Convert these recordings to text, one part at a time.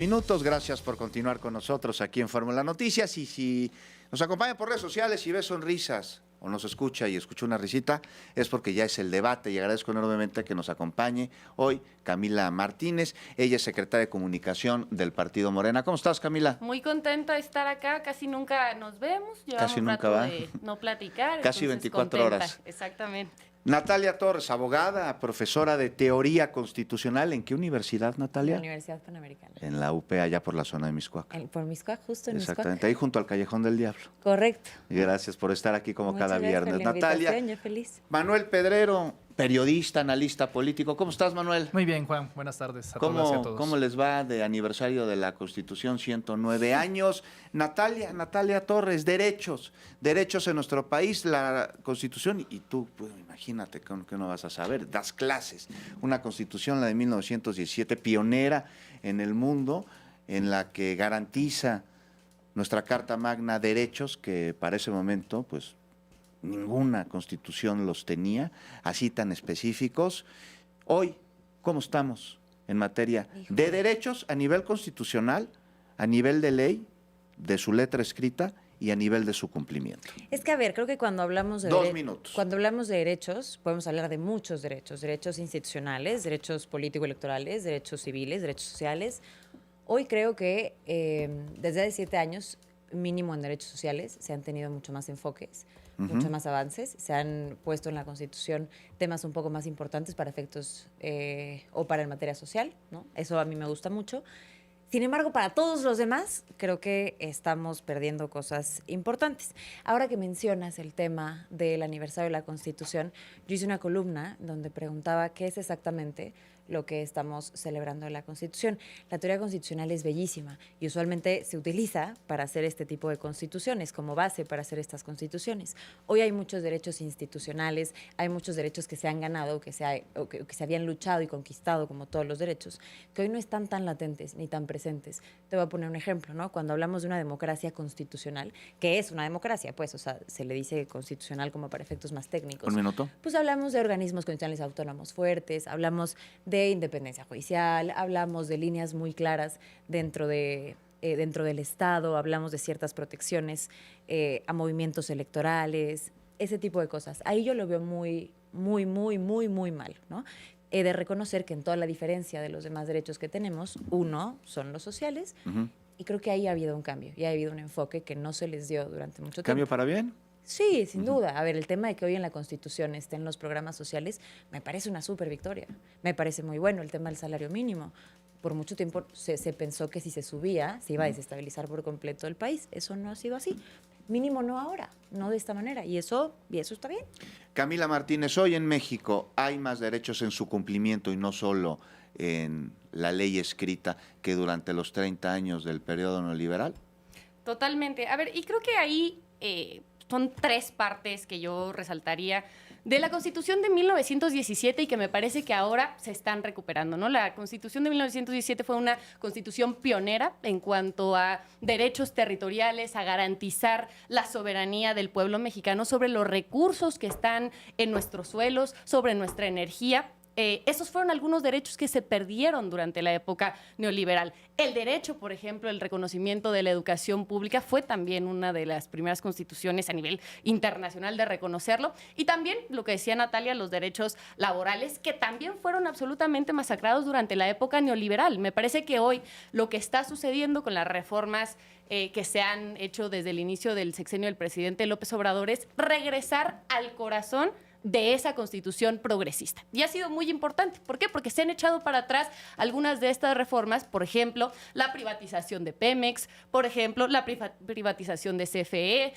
Minutos, gracias por continuar con nosotros aquí en Fórmula Noticias. Y si nos acompaña por redes sociales y ve sonrisas o nos escucha y escucha una risita, es porque ya es el debate. Y agradezco enormemente que nos acompañe hoy Camila Martínez. Ella es secretaria de Comunicación del Partido Morena. ¿Cómo estás, Camila? Muy contenta de estar acá, casi nunca nos vemos, llevamos Casi un nunca rato va. de no platicar. Casi 24 horas. Exactamente. Natalia Torres, abogada, profesora de Teoría Constitucional. ¿En qué universidad, Natalia? La Universidad Panamericana. En la UP, allá por la zona de Mixcoac. Por Mixcoac, justo en Exactamente, ahí junto al Callejón del Diablo. Correcto. Gracias por estar aquí como Muchas cada gracias viernes. por la Natalia, invitación, yo feliz. Manuel Pedrero, periodista, analista político. ¿Cómo estás, Manuel? Muy bien, Juan. Buenas tardes a todas y a todos. ¿Cómo les va de aniversario de la Constitución? 109 años. Natalia Torres, derechos en nuestro país, la Constitución, y tú, pues, imagínate que no vas a saber, das clases. Una Constitución, la de 1917, pionera en el mundo, en la que garantiza nuestra Carta Magna derechos que para ese momento, pues, ninguna Constitución los tenía, así tan específicos. Hoy, ¿cómo estamos en materia de derechos a nivel constitucional, a nivel de ley, de su letra escrita y a nivel de su cumplimiento? Es que, a ver, creo que cuando hablamos de... 2 minutos. Cuando hablamos de derechos, podemos hablar de muchos derechos. Derechos institucionales, derechos político-electorales, derechos civiles, derechos sociales. Hoy creo que desde hace 7 años, mínimo en derechos sociales, se han tenido mucho más enfoques, mucho más avances. Se han puesto en la Constitución temas un poco más importantes para efectos o para en materia social, ¿no? Eso a mí me gusta mucho. Sin embargo, para todos los demás, creo que estamos perdiendo cosas importantes. Ahora que mencionas el tema del aniversario de la Constitución, yo hice una columna donde preguntaba qué es exactamente lo que estamos celebrando de la Constitución. La teoría constitucional es bellísima y usualmente se utiliza para hacer este tipo de constituciones, como base para hacer estas constituciones. Hoy hay muchos derechos institucionales, hay muchos derechos que se han ganado, que se habían luchado y conquistado, como todos los derechos, que hoy no están tan latentes ni tan presentes. Te voy a poner un ejemplo, ¿no? Cuando hablamos de una democracia constitucional, que es una democracia, pues, o sea, se le dice constitucional como para efectos más técnicos. ¿Un minuto? Pues hablamos de organismos constitucionales autónomos fuertes, hablamos de independencia judicial, hablamos de líneas muy claras dentro del Estado, hablamos de ciertas protecciones a movimientos electorales, ese tipo de cosas. Ahí yo lo veo muy mal, ¿no? He de reconocer que en toda la diferencia de los demás derechos que tenemos, uno son los sociales, y creo que ahí ha habido un cambio, y ha habido un enfoque que no se les dio durante mucho tiempo. ¿Cambio para bien? Sí, sin duda. A ver, el tema de que hoy en la Constitución estén los programas sociales me parece una súper victoria. Me parece muy bueno el tema del salario mínimo. Por mucho tiempo se pensó que si se subía se iba a desestabilizar por completo el país. Eso no ha sido así. Mínimo no ahora, no de esta manera. Y eso está bien. Camila Martínez, hoy en México hay más derechos en su cumplimiento y no solo en la ley escrita que durante los 30 años del periodo neoliberal. Totalmente. A ver, y creo que ahí son 3 partes que yo resaltaría de la Constitución de 1917 y que me parece que ahora se están recuperando, ¿no? La Constitución de 1917 fue una constitución pionera en cuanto a derechos territoriales, a garantizar la soberanía del pueblo mexicano sobre los recursos que están en nuestros suelos, sobre nuestra energía. Esos fueron algunos derechos que se perdieron durante la época neoliberal. El derecho, por ejemplo, el reconocimiento de la educación pública fue también una de las primeras constituciones a nivel internacional de reconocerlo. Y también, lo que decía Natalia, los derechos laborales, que también fueron absolutamente masacrados durante la época neoliberal. Me parece que hoy lo que está sucediendo con las reformas que se han hecho desde el inicio del sexenio del presidente López Obrador es regresar al corazón de esa constitución progresista. Y ha sido muy importante. ¿Por qué? Porque se han echado para atrás algunas de estas reformas, por ejemplo, la privatización de Pemex, por ejemplo, la privatización de CFE,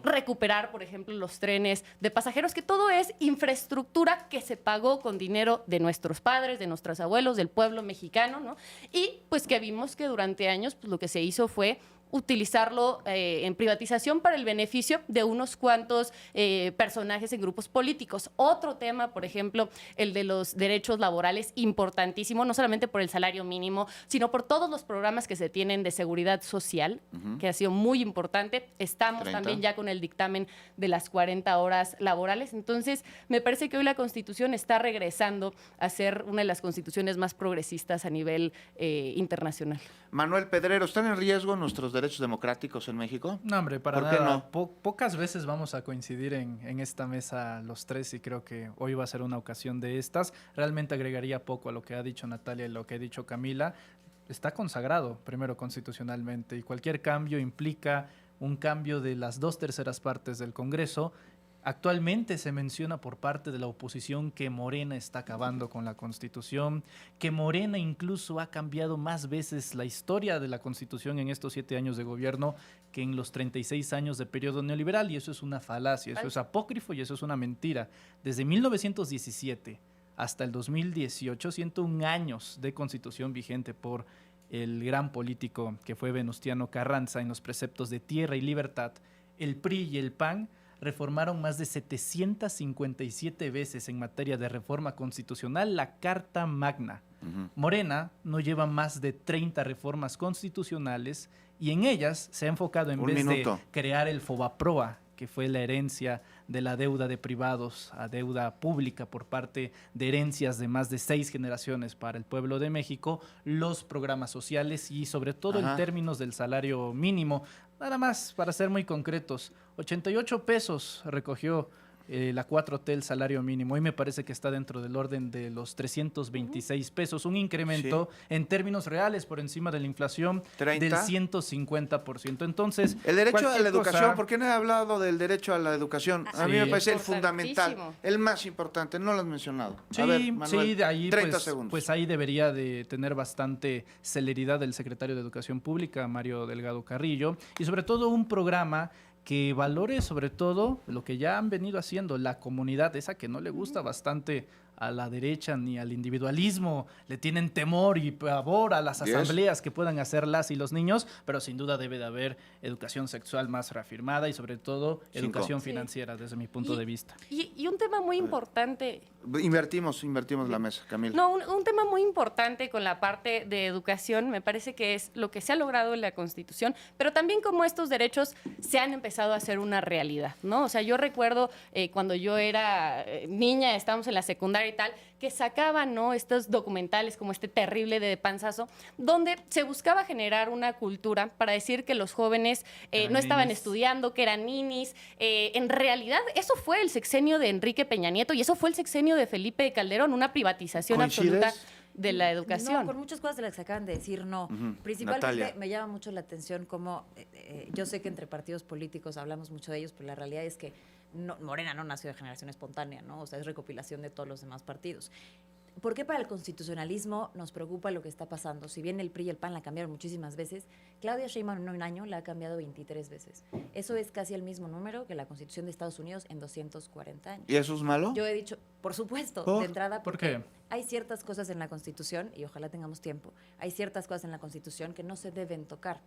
recuperar, por ejemplo, los trenes de pasajeros, que todo es infraestructura que se pagó con dinero de nuestros padres, de nuestros abuelos, del pueblo mexicano, ¿no? Y pues que vimos que durante años pues, lo que se hizo fue utilizarlo en privatización para el beneficio de unos cuantos personajes en grupos políticos. Otro tema, por ejemplo, el de los derechos laborales, importantísimo, no solamente por el salario mínimo, sino por todos los programas que se tienen de seguridad social, que ha sido muy importante. Estamos 30. también ya con el dictamen de las 40 horas laborales. Entonces, me parece que hoy la Constitución está regresando a ser una de las constituciones más progresistas a nivel internacional. Manuel Pedrero, ¿están en riesgo nuestros derechos democráticos en México? No, hombre, para ¿Por qué nada. no? Pocas veces vamos a coincidir en esta mesa los tres y creo que hoy va a ser una ocasión de estas. Realmente agregaría poco a lo que ha dicho Natalia y lo que ha dicho Camila. Está consagrado, primero, constitucionalmente, y cualquier cambio implica un cambio de las 2/3 partes del Congreso. Actualmente se menciona por parte de la oposición que Morena está acabando con la Constitución, que Morena incluso ha cambiado más veces la historia de la Constitución en estos 7 años de gobierno que en los 36 años de periodo neoliberal, y eso es una falacia, eso es apócrifo y eso es una mentira. Desde 1917 hasta el 2018, 101 años de Constitución vigente por el gran político que fue Venustiano Carranza en los preceptos de tierra y libertad, el PRI y el PAN reformaron más de 757 veces en materia de reforma constitucional la Carta Magna. Morena no lleva más de 30 reformas constitucionales y en ellas se ha enfocado en vez de crear el FOBAPROA, que fue la herencia de la deuda de privados a deuda pública por parte de herencias de más de 6 generaciones para el pueblo de México, los programas sociales y sobre todo en términos del salario mínimo. Nada más, para ser muy concretos, 88 pesos recogió la 4T el salario mínimo. Hoy me parece que está dentro del orden de los 326 pesos, un incremento en términos reales por encima de la inflación 30. del 150%. Entonces, el derecho a la educación, cosa, ¿por qué no he hablado del derecho a la educación? A mí me parece el fundamental, el más importante, no lo has mencionado. Sí, a ver, Manuel, sí, de ahí 30 segundos. Pues ahí debería de tener bastante celeridad el secretario de Educación Pública, Mario Delgado Carrillo, y sobre todo un programa que valore sobre todo lo que ya han venido haciendo la comunidad, esa que no le gusta bastante a la derecha ni al individualismo, le tienen temor y pavor a las asambleas que puedan hacer las y los niños, pero sin duda debe de haber educación sexual más reafirmada y sobre todo educación financiera desde mi punto de vista. Y un tema muy importante. Invertimos la mesa, Camila. No, un tema muy importante con la parte de educación, me parece que es lo que se ha logrado en la Constitución, pero también cómo estos derechos se han empezado a hacer una realidad, ¿no? O sea, yo recuerdo cuando yo era niña, estábamos en la secundaria y tal, que sacaban, ¿no?, estos documentales como este terrible de Panzazo, donde se buscaba generar una cultura para decir que los jóvenes no estaban estudiando, que eran ninis. En realidad, eso fue el sexenio de Enrique Peña Nieto y eso fue el sexenio de Felipe Calderón, una privatización absoluta de la educación. No, por muchas cosas de las que acaban de decir, no. Principalmente Natalia, me llama mucho la atención cómo, yo sé que entre partidos políticos hablamos mucho de ellos, pero la realidad es que Morena no nació de generación espontánea, ¿no? O sea, es recopilación de todos los demás partidos. ¿Por qué para el constitucionalismo nos preocupa lo que está pasando? Si bien el PRI y el PAN la cambiaron muchísimas veces, Claudia Sheinbaum en un año la ha cambiado 23 veces. Eso es casi el mismo número que la Constitución de Estados Unidos en 240 años. ¿Y eso es malo? Yo he dicho, por supuesto, de entrada, ¿por qué? Hay ciertas cosas en la Constitución, y ojalá tengamos tiempo, hay ciertas cosas en la Constitución que no se deben tocar.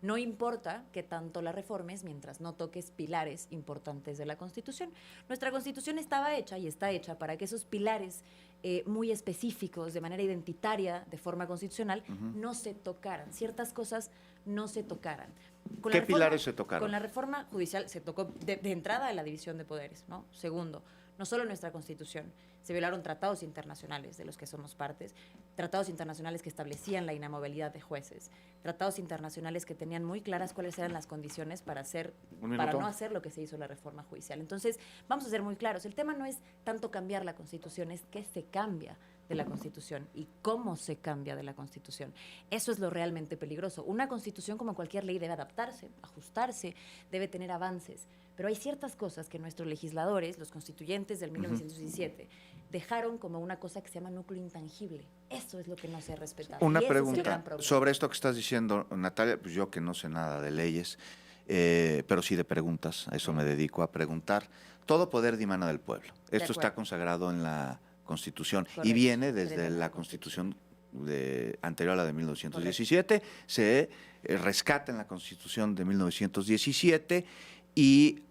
No importa que tanto la reformes mientras no toques pilares importantes de la Constitución. Nuestra Constitución estaba hecha y está hecha para que esos pilares muy específicos, de manera identitaria, de forma constitucional, no se tocaran. Ciertas cosas no se tocaran. ¿Qué pilares se tocaron? Con la reforma judicial se tocó de entrada la división de poderes, ¿no? Segundo, no solo nuestra Constitución, se violaron tratados internacionales de los que somos partes, tratados internacionales que establecían la inamovilidad de jueces, tratados internacionales que tenían muy claras cuáles eran las condiciones para no hacer lo que se hizo en la reforma judicial. Entonces, vamos a ser muy claros, el tema no es tanto cambiar la Constitución, es qué se cambia de la Constitución y cómo se cambia de la Constitución. Eso es lo realmente peligroso. Una Constitución, como cualquier ley, debe adaptarse, ajustarse, debe tener avances, pero hay ciertas cosas que nuestros legisladores, los constituyentes del 1917, dejaron como una cosa que se llama núcleo intangible. Eso es lo que no se ha respetado. Una pregunta sobre esto que estás diciendo, Natalia, pues yo que no sé nada de leyes, pero sí de preguntas, a eso me dedico, a preguntar. Todo poder dimana del pueblo. Esto está consagrado en la Constitución y viene desde la Constitución anterior a la de 1917, se rescata en la Constitución de 1917 y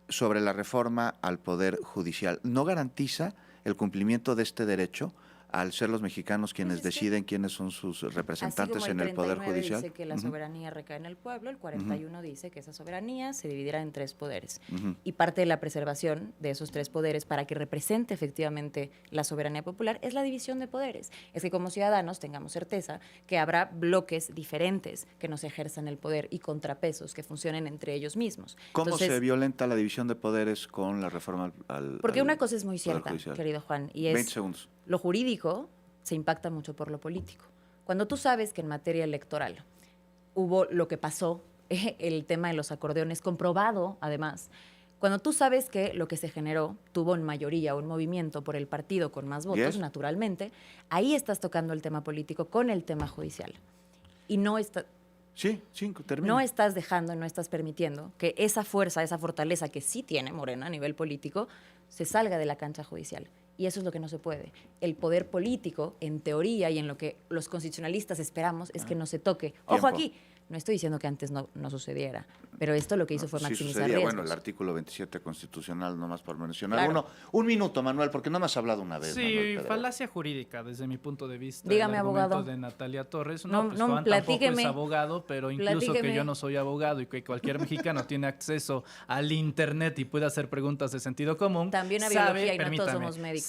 sobre la reforma al Poder Judicial. No garantiza el cumplimiento de este derecho al ser los mexicanos quienes deciden quiénes son sus representantes en el Poder Judicial. Dice que la soberanía recae en el pueblo, el 41 dice que esa soberanía se dividirá en 3 poderes. Y parte de la preservación de esos 3 poderes para que represente efectivamente la soberanía popular es la división de poderes. Es que como ciudadanos tengamos certeza que habrá bloques diferentes que nos ejerzan el poder y contrapesos que funcionen entre ellos mismos. ¿Cómo Entonces, se violenta la división de poderes con la reforma al porque al una cosa es muy Poder cierta, Judicial? querido Juan, y 20 es segundos. lo jurídico se impacta mucho por lo político. Cuando tú sabes que en materia electoral hubo lo que pasó, el tema de los acordeones, comprobado además, cuando tú sabes que lo que se generó tuvo en mayoría un movimiento por el partido con más votos, Yes. naturalmente, ahí estás tocando el tema político con el tema judicial. Y no Sí, 5, termina. no estás dejando, no estás permitiendo que esa fuerza, esa fortaleza que sí tiene Morena a nivel político, se salga de la cancha judicial. Y eso es lo que no se puede. El poder político, en teoría y en lo que los constitucionalistas esperamos, es que no se toque. Ojo Tiempo. aquí, no estoy diciendo que antes no sucediera, pero esto lo que hizo fue Sí maximizar sucedía, riesgos. bueno, el artículo 27 constitucional, nomás por mencionar Claro. uno. Un minuto, Manuel, porque no me has hablado una vez. Sí, Manuel Pedrero. falacia jurídica desde mi punto de vista. Dígame, el argumento abogado. de Natalia Torres. No, No, pues no, Juan tampoco platíqueme. es abogado, pero incluso que Platíqueme. yo no soy abogado y que cualquier mexicano tiene acceso al internet y puede hacer preguntas de sentido común. También a sabe, biología y no todos permítame, somos médicos.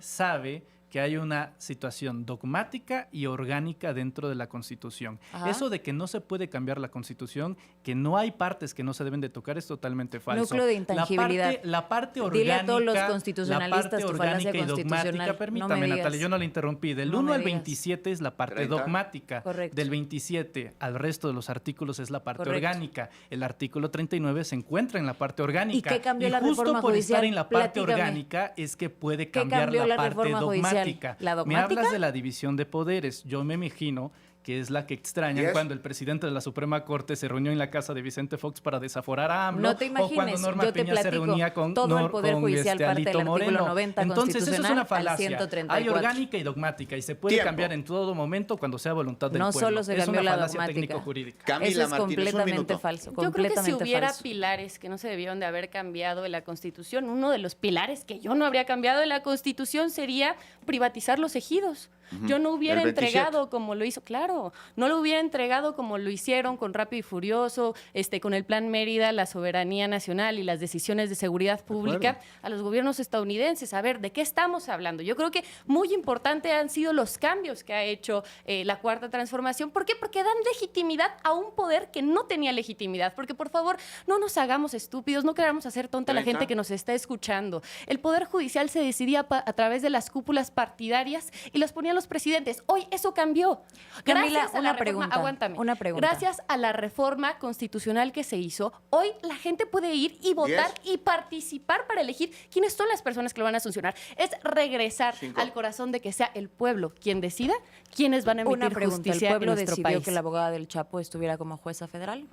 Sabe que hay una situación dogmática y orgánica dentro de la Constitución. Ajá. Eso de que no se puede cambiar la Constitución, que no hay partes que no se deben de tocar, es totalmente falso. Núcleo de intangibilidad. La parte orgánica, Dile a todos los constitucionalistas la parte tu falacia orgánica y constitucional. dogmática, No permítame, me digas. Natalia, yo no la interrumpí. Del No 1 me al digas. 27 es la parte 30. dogmática. Correcto. Del 27 al resto de los artículos es la parte Correcto. orgánica. El artículo 39 se encuentra en la parte orgánica. ¿Y qué cambió la justo reforma por judicial? estar en la parte Platícame. orgánica es que puede ¿Qué cambiar cambió la la parte reforma judicial? dogmática. ¿La Me dogmática? hablas de la división de poderes. Yo me imagino que es la que extrañan Yes. cuando el presidente de la Suprema Corte se reunió en la casa de Vicente Fox para desaforar a AMLO. No te o cuando imagines, Norma yo te Peña se platico, reunía con, todo el Poder Judicial parte Alito del artículo Moreno. 90 Entonces eso es constitucional una al falacia. 134. Hay orgánica y dogmática y se puede Tiempo. cambiar en todo momento cuando sea voluntad del No pueblo. solo se es cambió una la falacia dogmática. técnico-jurídica. Camila Eso es Martínez, un completamente minuto. falso. Yo creo que si Completamente hubiera falso. pilares que no se debieron de haber cambiado en la Constitución, uno de los pilares que yo no habría cambiado en la Constitución sería privatizar los ejidos. Yo no hubiera El 27. entregado como lo hizo, claro, no lo hubiera entregado como lo hicieron con Rápido y Furioso, con el Plan Mérida, la soberanía nacional y las decisiones de seguridad pública a los gobiernos estadounidenses. A ver, ¿de qué estamos hablando? Yo creo que muy importante han sido los cambios que ha hecho la Cuarta Transformación. ¿Por qué? Porque dan legitimidad a un poder que no tenía legitimidad. Porque, por favor, no nos hagamos estúpidos, no queramos hacer tonta a la 30. gente que nos está escuchando. El Poder Judicial se decidía a través de las cúpulas partidarias y las ponían los presidentes. Hoy eso cambió. Camila, Gracias a una la reforma- pregunta, aguántame. una pregunta. Gracias a la reforma constitucional que se hizo, hoy la gente puede ir y votar y participar para elegir quiénes son las personas que lo van a sancionar. Es regresar 5. al corazón de que sea el pueblo quien decida quiénes van a emitir Una pregunta, ¿el justicia pueblo en nuestro decidió país. que la abogada del Chapo estuviera como jueza federal?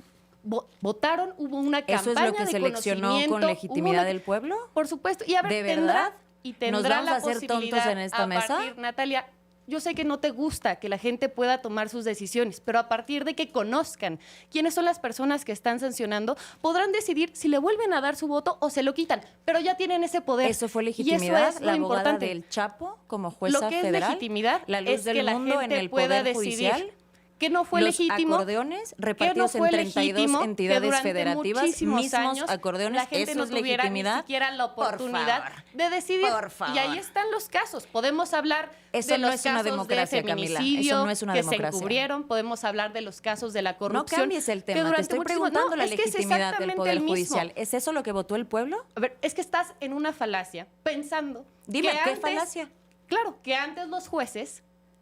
Votaron, hubo una campaña ¿Eso es lo que de seleccionó con conocimiento, legitimidad hubo una- del pueblo? Por supuesto. Y a ver, ¿De tendrá, verdad? y tendrá ¿Nos vamos la a hacer tontos posibilidad en esta a mesa? partir, Natalia, yo sé que no te gusta que la gente pueda tomar sus decisiones, pero a partir de que conozcan quiénes son las personas que están sancionando, podrán decidir si le vuelven a dar su voto o se lo quitan, pero ya tienen ese poder. ¿Eso fue Y legitimidad? eso es la lo abogada importante. del Chapo como jueza Lo que es federal? legitimidad la luz es del que la mundo gente en el pueda Poder decidir Judicial. que no fue Los legítimo, acordeones que repartidos no fue en 32 legítimo, que entidades durante federativas, muchísimos mismos años, acordeones, la gente ¿eso no es tuviera legitimidad? ni siquiera la Por oportunidad favor. de decidir. Por favor. Y ahí están los casos. Podemos hablar Eso de no los es una casos democracia, de Camila. feminicidio Eso no es una que democracia. se encubrieron, podemos hablar de los casos de la corrupción. No cambies el que tema, te durante estoy muchísimo- preguntando No, la es que es legitimidad del exactamente Poder el mismo. Judicial. ¿Es eso lo que votó el pueblo? A ver, es que estás en una falacia pensando Dime, que ¿qué antes, falacia? Claro, que antes los jueces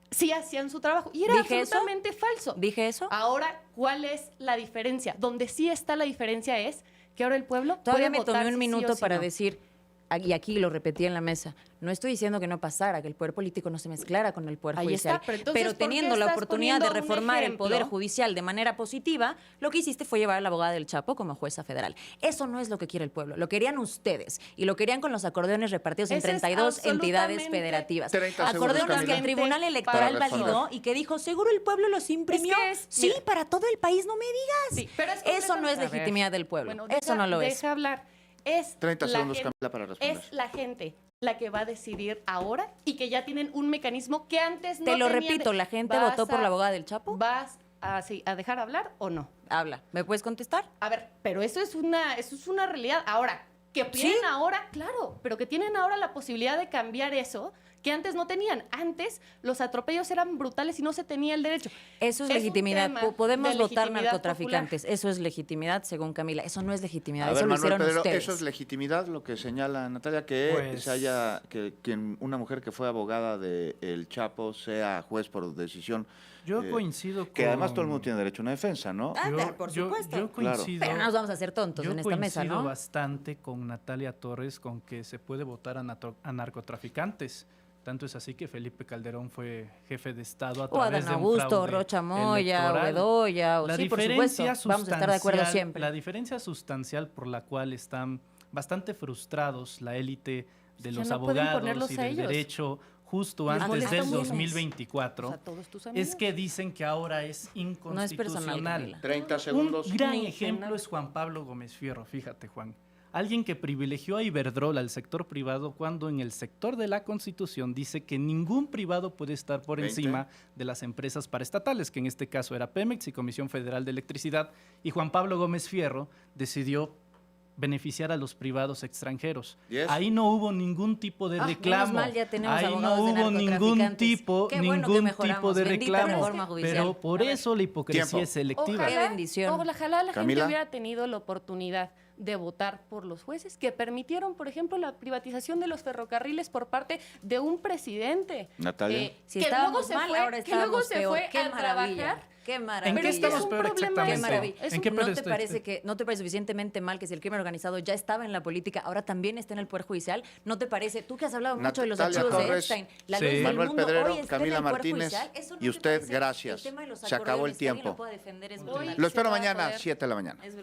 sí hacían su trabajo y era ¿Dije eso? absolutamente falso. ¿Dije eso? Ahora, ¿cuál es la diferencia? Donde sí está la diferencia es que ahora el pueblo Todavía puede me votar tomé un si sí minuto o si para no. decir, y aquí lo repetí en la mesa, no estoy diciendo que no pasara, que el poder político no se mezclara con el poder Ahí judicial, está, pero entonces, ¿por qué teniendo la estás oportunidad de poniendo un reformar el ejemplo? poder judicial de manera positiva, lo que hiciste fue llevar a la abogada del Chapo como jueza federal. Eso no es lo que quiere el pueblo, lo querían ustedes y lo querían con los acordeones repartidos en Ese es 32 entidades absolutamente federtivas. 30 segundos, Acordeones que el Camila. Tribunal Electoral Para responder. validó y que dijo, seguro el pueblo los imprimió. Sí, mira, para todo el país, no me digas. Sí, pero Eso no es completamente- a ver. legitimidad del pueblo. Bueno, Eso no lo es. Deja hablar. Es 30 la segundos, gente- Camila, para responder. Es la gente la que va a decidir ahora y que ya tienen un mecanismo que antes no Te lo tenían. repito, ¿la gente ¿Vas votó por a- la abogada del Chapo? ¿Vas a dejar hablar o no? Habla. ¿Me puedes contestar? A ver, pero eso es una realidad. Ahora, que tienen ahora, claro, pero que tienen ahora la posibilidad de cambiar eso que antes no tenían. Antes los atropellos eran brutales y no se tenía el derecho. Eso es un legitimidad. tema Podemos de votar legitimidad narcotraficantes. Eso es legitimidad, según Camila. Eso no es legitimidad. A Eso ver, lo Manuel hicieron Pedrero, ustedes. eso es legitimidad, lo que señala Natalia, que Pues- se haya, que una mujer que fue abogada de El Chapo sea juez por decisión. Yo eh, coincido con... Que además todo el mundo tiene derecho a una defensa, ¿no? Ah, Yo- por yo- supuesto. Yo Claro. coincido... Pero no nos vamos a hacer tontos Yo en esta mesa, coincido ¿no? bastante con Natalia Torres con que se puede votar a narcotraficantes. Tanto es así que Felipe Calderón fue jefe de Estado a O través Adán de un Augusto, fraude Rocha Moya, o electoral. Bedoya, o La sí, por supuesto. diferencia Vamos a estar de acuerdo sustancial- siempre. La diferencia sustancial por la cual están bastante frustrados la élite de Ya los no pueden abogados ponerlos y a del ellos. derecho justo Les antes molesta del mucho. 2024 O sea, todos tus amigos. es que dicen que ahora es No es personal, inconstitucional. Camila. 30 segundos. Un gran Ni ejemplo nada. es Juan Pablo Gómez Fierro, fíjate Juan. Alguien que privilegió a Iberdrola, al sector privado, cuando en el sector de la Constitución dice que ningún privado puede estar por 20. encima de las empresas paraestatales, que en este caso era Pemex y Comisión Federal de Electricidad, y Juan Pablo Gómez Fierro decidió beneficiar a los privados extranjeros. Yes. Ahí no hubo ningún tipo de Ah, reclamo. menos mal, ya tenemos Ahí abogados no de hubo ningún narcotraficantes. tipo, Qué bueno que ningún mejoramos. tipo de Bendita reclamo. reforma judicial. Pero por A ver. eso la hipocresía Tiempo. es selectiva. Qué bendición. Ojalá la Camila. gente hubiera tenido la oportunidad de votar por los jueces que permitieron, por ejemplo, la privatización de los ferrocarriles por parte de un presidente. Natalia. Si que estábamos luego se mal, fue, ahora que luego estamos se peor. fue Qué a maravilla. trabajar. Qué maravilla. ¿En qué Pero es que estamos es un peor problema Qué exactamente? maravilla. Es ¿En qué ¿No peor te está- parece que no te parece suficientemente mal que si el crimen organizado ya estaba en la política, ahora también está en el poder judicial? ¿No te parece? Tú que has hablado mucho de los Natalia archivos de Torres, Epstein, la Sí. luz del Manuel mundo Pedrero, hoy está en Camila el Poder Martínez, Judicial. ¿Eso no y te usted, parece? gracias. El tema de los Se acabó el acordeones, que alguien tiempo. lo pueda defender es Hoy brutal. Lo espero se va a mañana, poder- 7 de la mañana. Es brutal.